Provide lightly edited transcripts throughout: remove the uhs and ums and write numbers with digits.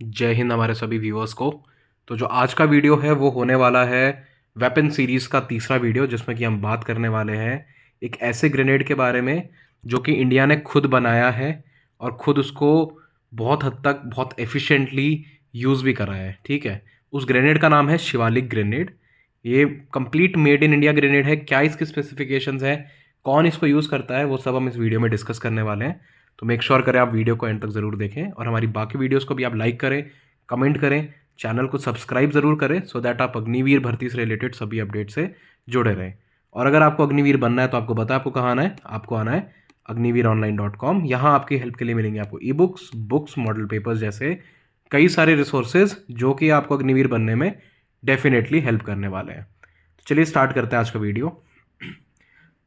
जय हिंद हमारे सभी व्यूअर्स को। तो जो आज का वीडियो है वो होने वाला है वेपन सीरीज़ का तीसरा वीडियो, जिसमें कि हम बात करने वाले हैं एक ऐसे ग्रेनेड के बारे में जो कि इंडिया ने खुद बनाया है और खुद उसको बहुत हद तक बहुत एफिशिएंटली यूज़ भी करा है। ठीक है, उस ग्रेनेड का नाम है शिवालिक ग्रेनेड। ये complete made in India grenade है। क्या इसकी स्पेसिफिकेशंस है, कौन इसको यूज़ करता है, वो सब हम इस वीडियो में डिस्कस करने वाले हैं। तो मेक श्योर करें आप वीडियो को एंड तक ज़रूर देखें और हमारी बाकी वीडियोस को भी आप लाइक करें, कमेंट करें, चैनल को सब्सक्राइब ज़रूर करें सो दैट आप अग्निवीर भर्ती से रिलेटेड सभी अपडेट से जुड़े रहें। और अगर आपको अग्निवीर बनना है तो आपको पता है आपको कहाँ आना है। आपको आना है agniveeronline.com। यहाँ आपकी हेल्प के लिए मिलेंगे आपको e books, books, model papers जैसे कई सारे रिसोर्सेज जो कि आपको अग्निवीर बनने में डेफिनेटली हेल्प करने वाले हैं। तो चलिए स्टार्ट करते हैं आज का वीडियो।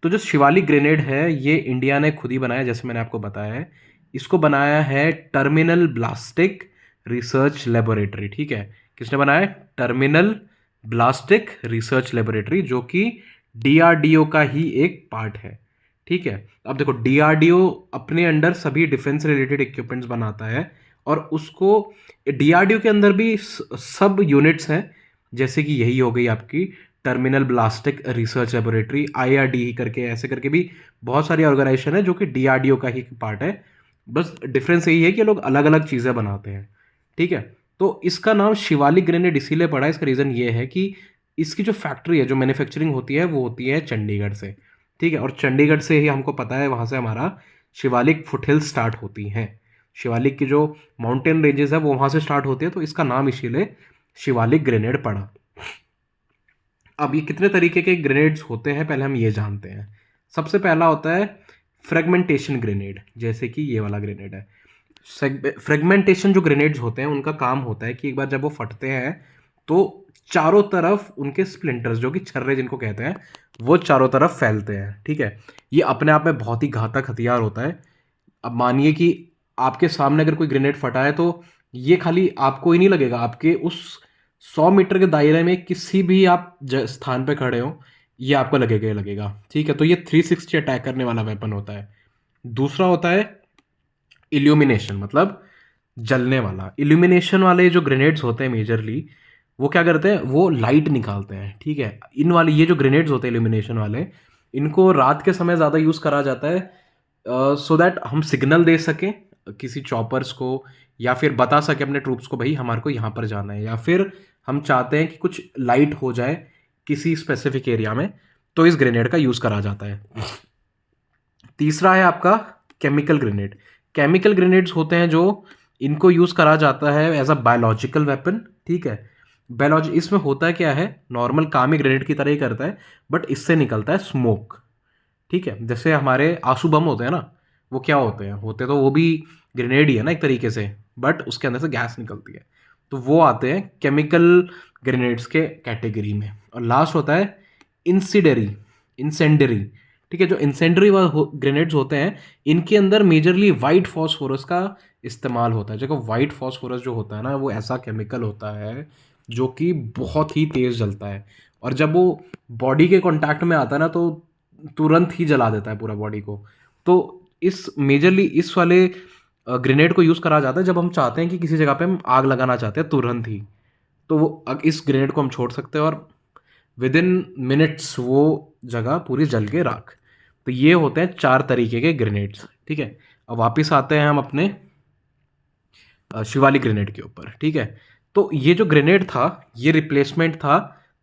तो जो शिवालिक ग्रेनेड है ये इंडिया ने खुद ही बनाया, जैसे मैंने आपको बताया है। इसको बनाया है टर्मिनल ब्लास्टिक रिसर्च लेबोरेटरी। ठीक है, किसने बनाया? टर्मिनल ब्लास्टिक रिसर्च लेबोरेटरी, जो कि डीआरडीओ का ही एक पार्ट है। ठीक है, अब देखो डीआरडीओ अपने अंडर सभी डिफेंस रिलेटेड इक्विपमेंट्स बनाता है और उसको डीआरडीओ के अंदर भी सब यूनिट्स हैं, जैसे कि यही हो गई आपकी टर्मिनल ब्लास्टिक रिसर्च लेबोरेटरी, आईआरडी करके, ऐसे करके भी बहुत सारी ऑर्गेनाइजेशन है जो कि डीआरडीओ का ही पार्ट है। बस डिफरेंस यही है कि लोग अलग अलग चीज़ें बनाते हैं। ठीक है, तो इसका नाम शिवालिक ग्रेनेड इसीलिए पड़ा है। इसका रीज़न ये है कि इसकी जो फैक्ट्री है, जो मैन्युफैक्चरिंग होती है, वो होती है चंडीगढ़ से। ठीक है, और चंडीगढ़ से ही हमको पता है वहाँ से हमारा शिवालिक फुटहिल्स स्टार्ट होती हैं। शिवालिक की जो माउंटेन रेंजेस है वो वहाँ से स्टार्ट होती है, तो इसका नाम इसीलिए शिवालिक ग्रेनेड पड़ा। अब ये कितने तरीके के ग्रेनेड्स होते हैं पहले हम ये जानते हैं। सबसे पहला होता है फ्रेगमेंटेशन ग्रेनेड, जैसे कि ये वाला ग्रेनेड है। फ्रेगमेंटेशन जो ग्रेनेड्स होते हैं उनका काम होता है कि एक बार जब वो फटते हैं तो चारों तरफ उनके स्प्लिंटर्स, जो कि छर्रे जिनको कहते हैं, वो चारों तरफ फैलते हैं। ठीक है, ये अपने आप में बहुत ही घातक हथियार होता है। अब मानिए कि आपके सामने अगर कोई ग्रेनेड फटा है तो ये खाली आपको ही नहीं लगेगा, आपके उस 100 मीटर के दायरे में किसी भी आप स्थान पे खड़े हो ये आपको लगेगा ही लगेगा। ठीक है, तो ये 360 अटैक करने वाला वेपन होता है। दूसरा होता है इल्यूमिनेशन, मतलब जलने वाला। इल्यूमिनेशन वाले जो ग्रेनेड्स होते हैं मेजरली वो क्या करते हैं, वो लाइट निकालते हैं। ठीक है, इन वाले ये जो ग्रेनेड्स होते हैं इल्यूमिनेशन वाले, इनको रात के समय ज़्यादा यूज़ करा जाता है सो दैट हम सिग्नल दे सकें किसी चॉपर्स को, या फिर बता सके अपने ट्रूप्स को भाई हमारे को यहाँ पर जाना है, या फिर हम चाहते हैं कि कुछ लाइट हो जाए किसी स्पेसिफिक एरिया में, तो इस ग्रेनेड का यूज़ करा जाता है। तीसरा है आपका केमिकल ग्रेनेड। केमिकल ग्रेनेड्स होते हैं जो इनको यूज़ करा जाता है एज अ बायोलॉजिकल वेपन। ठीक है, इसमें होता है क्या है, नॉर्मल काम ही ग्रेनेड की तरह ही करता है, बट इससे निकलता है स्मोक। ठीक है, जैसे हमारे आंसू बम होते हैं ना, वो क्या होते हैं, होते तो वो भी ग्रेनेड ही है ना एक तरीके से, बट उसके अंदर से गैस निकलती है। तो वो आते हैं केमिकल ग्रेनेड्स के कैटेगरी में। और लास्ट होता है इंसिडरी इंसेंडरी। ठीक है, जो इंसेंडरी ग्रेनेड्स होते हैं इनके अंदर मेजरली वाइट फॉस्फोरस का इस्तेमाल होता है। देखो वाइट फॉस्फोरस जो होता है ना, वो ऐसा केमिकल होता है जो कि बहुत ही तेज़ जलता है, और जब वो बॉडी के कांटेक्ट में आता है ना तो तुरंत ही जला देता है पूरा बॉडी को। तो इस मेजरली इस वाले ग्रेनेड को यूज़ करा जाता है जब हम चाहते हैं कि किसी जगह पे हम आग लगाना चाहते हैं तुरंत ही, तो वो इस ग्रेनेड को हम छोड़ सकते हैं और विद इन मिनट्स वो जगह पूरी जल के राख। तो ये होते हैं 4 तरीके के ग्रेनेड्स। ठीक है, अब वापस आते हैं हम अपने शिवालिक ग्रेनेड के ऊपर। ठीक है, तो ये जो ग्रेनेड था ये रिप्लेसमेंट था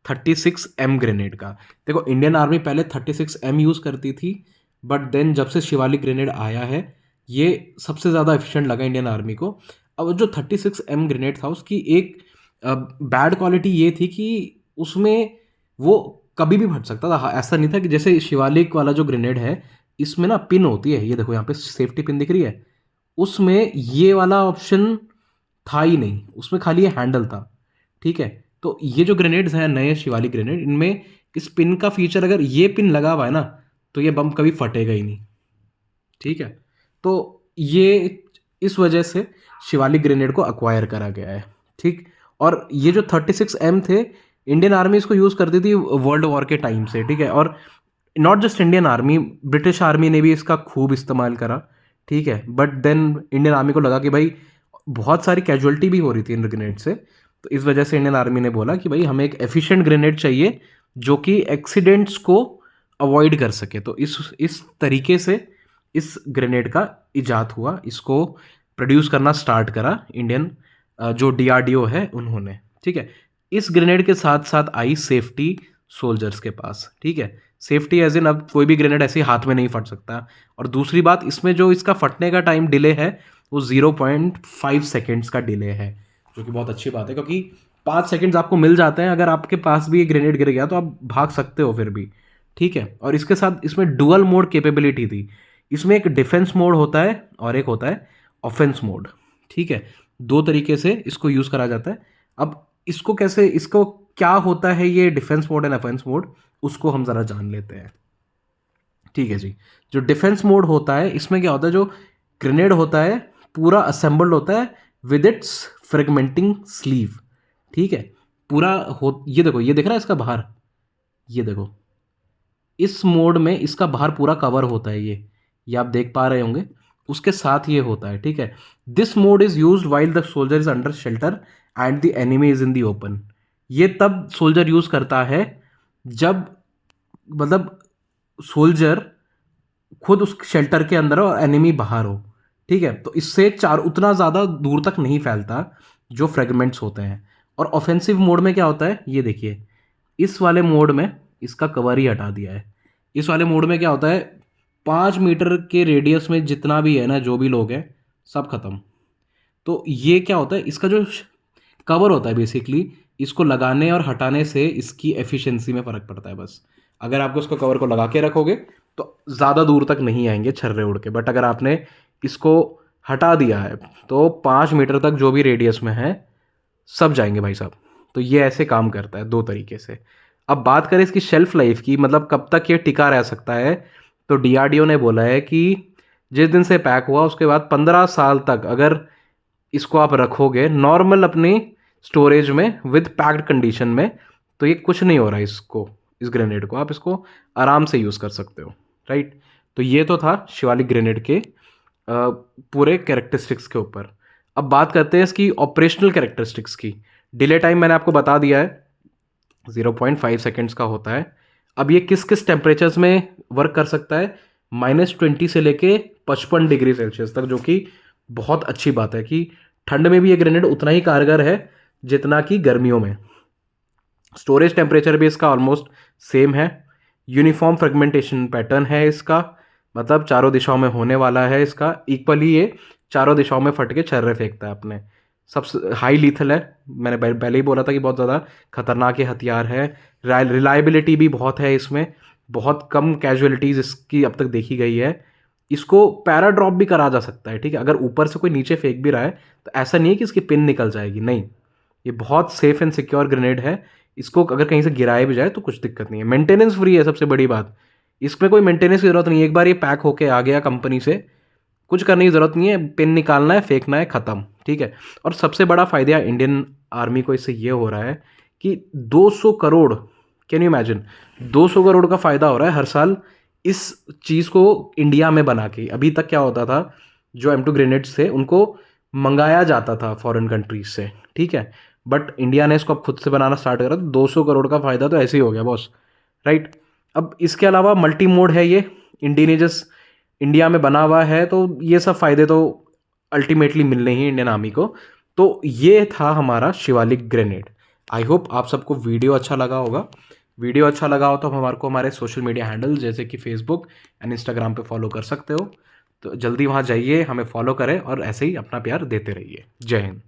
36M ग्रेनेड का। देखो इंडियन आर्मी पहले 36M यूज़ करती थी, बट देन जब से शिवालिक ग्रेनेड आया है ये सबसे ज़्यादा एफिशिएंट लगा इंडियन आर्मी को। अब जो 36M ग्रेनेड था उसकी एक बैड क्वालिटी ये थी कि उसमें वो कभी भी फट सकता था। हाँ, ऐसा नहीं था कि जैसे शिवालिक वाला जो ग्रेनेड है इसमें ना पिन होती है, ये देखो यहाँ पे सेफ्टी पिन दिख रही है, उसमें ये वाला ऑप्शन था ही नहीं, उसमें खाली ये हैंडल था। ठीक है, तो ये जो ग्रेनेड्स हैं नए शिवालिक ग्रेनेड, इनमें इस पिन का फीचर, अगर ये पिन लगा हुआ है ना तो ये बम कभी फटेगा ही नहीं। ठीक है, तो ये इस वजह से शिवालिक ग्रेनेड को अक्वायर करा गया है। ठीक, और ये जो 36M थे इंडियन आर्मी इसको यूज़ करती थी वर्ल्ड वॉर के टाइम से। ठीक है, और not just Indian army, British army ने भी इसका खूब इस्तेमाल करा। ठीक है, बट देन इंडियन आर्मी को लगा कि भाई बहुत सारी कैजुअलिटी भी हो रही थी इन ग्रेनेड से। तो इस वजह से इंडियन आर्मी ने बोला कि भाई हमें एक एफिशिएंट ग्रेनेड चाहिए जो कि एक्सीडेंट्स को अवॉइड कर सके। तो इस तरीके से इस ग्रेनेड का इजाद हुआ, इसको प्रोड्यूस करना स्टार्ट करा इंडियन जो डीआरडीओ है उन्होंने, ठीक है। इस ग्रेनेड के साथ साथ आई सेफ्टी सोल्जर्स के पास, ठीक है। सेफ्टी एज इन अब कोई भी ग्रेनेड ऐसे ही हाथ में नहीं फट सकता। और दूसरी बात, इसमें जो इसका फटने का टाइम डिले है वो 0.5 सेकेंड्स का डिले है, जो कि बहुत अच्छी बात है, क्योंकि 5 सेकेंड्स आपको मिल जाते हैं। अगर आपके पास भी ये ग्रेनेड गिर गया तो आप भाग सकते हो फिर भी, ठीक है। और इसके साथ इसमें डुअल मोड कैपेबिलिटी थी। इसमें एक डिफेंस मोड होता है और एक होता है ऑफेंस मोड, ठीक है। दो तरीके से इसको यूज़ करा जाता है। अब इसको कैसे, इसको क्या होता है ये defence mode and offence mode, उसको हम ज़रा जान लेते हैं, ठीक है जी। जो डिफेंस मोड होता है, इसमें क्या होता है, जो ग्रेनेड होता है पूरा असेंबल्ड होता है विद इट्स फ्रेगमेंटिंग स्लीव, ठीक है। पूरा हो, ये देखो, ये दिख रहा है इसका बाहर, ये देखो, इस मोड में इसका बाहर पूरा कवर होता है, ये आप देख पा रहे होंगे, उसके साथ ये होता है, ठीक है। This mode is used while the soldier is under shelter and the enemy is in the open. ये तब सोल्जर यूज करता है जब, मतलब सोल्जर खुद उस शेल्टर के अंदर हो और एनिमी बाहर हो, ठीक है। तो इससे उतना ज़्यादा दूर तक नहीं फैलता जो फ्रेगमेंट्स होते हैं। और ऑफेंसिव मोड में क्या होता है, ये देखिए, इस वाले मोड में इसका कवर ही हटा दिया है। इस वाले मोड में क्या होता है, 5 मीटर के रेडियस में जितना भी है ना, जो भी लोग हैं, सब खत्म। तो ये क्या होता है, इसका जो कवर होता है बेसिकली, इसको लगाने और हटाने से इसकी एफिशिएंसी में फ़र्क पड़ता है बस। अगर आपको उसको कवर को लगा के रखोगे तो ज़्यादा दूर तक नहीं आएंगे छर्रे उड़ के, बट अगर आपने इसको हटा दिया है तो 5 मीटर तक जो भी रेडियस में है सब जाएंगे भाई साहब। तो ये ऐसे काम करता है दो तरीके से। अब बात करें इसकी शेल्फ लाइफ की, मतलब कब तक ये टिका रह सकता है, तो डीआरडीओ ने बोला है कि जिस दिन से पैक हुआ उसके बाद 15 साल तक अगर इसको आप रखोगे नॉर्मल अपनी स्टोरेज में विद पैक्ड कंडीशन में, तो ये कुछ नहीं हो रहा है इसको, इस ग्रेनेड को आप इसको आराम से यूज़ कर सकते हो, राइट। तो ये तो था शिवालिक ग्रेनेड के पूरे कैरेक्टरिस्टिक्स के ऊपर। अब बात करते हैं इसकी ऑपरेशनल कैरेक्टरिस्टिक्स की। डिले टाइम मैंने आपको बता दिया है, 0.5 सेकेंड्स का होता है। अब ये किस किस टेम्परेचर्स में वर्क कर सकता है, -20 से लेके 55 डिग्री सेल्सियस तक, जो कि बहुत अच्छी बात है कि ठंड में भी ये ग्रेनेड उतना ही कारगर है जितना कि गर्मियों में। स्टोरेज टेम्परेचर भी इसका ऑलमोस्ट सेम है। यूनिफॉर्म फ्रेगमेंटेशन पैटर्न है इसका, मतलब चारों दिशाओं में होने वाला है इसका इक्वली, ये चारों दिशाओं में फट के छर्रे फेंकता है अपने। सबसे हाई लीथल है, मैंने पहले ही बोला था कि बहुत ज़्यादा खतरनाक ये हथियार है। रिलायबिलिटी भी बहुत है इसमें, बहुत कम कैजुअलिटीज़ इसकी अब तक देखी गई है। इसको पैरा ड्रॉप भी करा जा सकता है, ठीक है। अगर ऊपर से कोई नीचे फेंक भी रहा है तो ऐसा नहीं है कि इसकी पिन निकल जाएगी, नहीं, ये बहुत सेफ एंड सिक्योर ग्रेनेड है। इसको अगर कहीं से गिराए भी जाए तो कुछ दिक्कत नहीं है। मेंटेनेंस फ्री है, सबसे बड़ी बात, इसमें कोई मेंटेनेंस की ज़रूरत नहीं है। एक बार ये पैक होके आ गया कंपनी से, कुछ करने की ज़रूरत नहीं है, पिन निकालना है, फेंकना है, ख़त्म, ठीक है। और सबसे बड़ा फ़ायदा इंडियन आर्मी को इससे ये हो रहा है कि 200 crore, can you imagine, 200 crore का फ़ायदा हो रहा है हर साल इस चीज़ को इंडिया में बना के। अभी तक क्या होता था, जो M2 ग्रेनेड्स थे उनको मंगाया जाता था फॉरेन कंट्रीज से, ठीक है। बट इंडिया ने इसको अब खुद से बनाना स्टार्ट करा, तो 200 करोड़ का फ़ायदा तो ऐसे ही हो गया बॉस, राइट। अब इसके अलावा मल्टी मोड है ये, इंडिजीनियस इंडिया में बना हुआ है, तो ये सब फ़ायदे तो अल्टीमेटली मिलने ही इंडियन आर्मी को। तो ये था हमारा शिवालिक ग्रेनेड। आई होप आप सबको वीडियो अच्छा लगा होगा। वीडियो अच्छा लगा हो तो हमारे को हमारे सोशल मीडिया हैंडल जैसे कि फेसबुक एंड इंस्टाग्राम पे फॉलो कर सकते हो। तो जल्दी वहाँ जाइए, हमें फॉलो करें और ऐसे ही अपना प्यार देते रहिए। जय हिंद।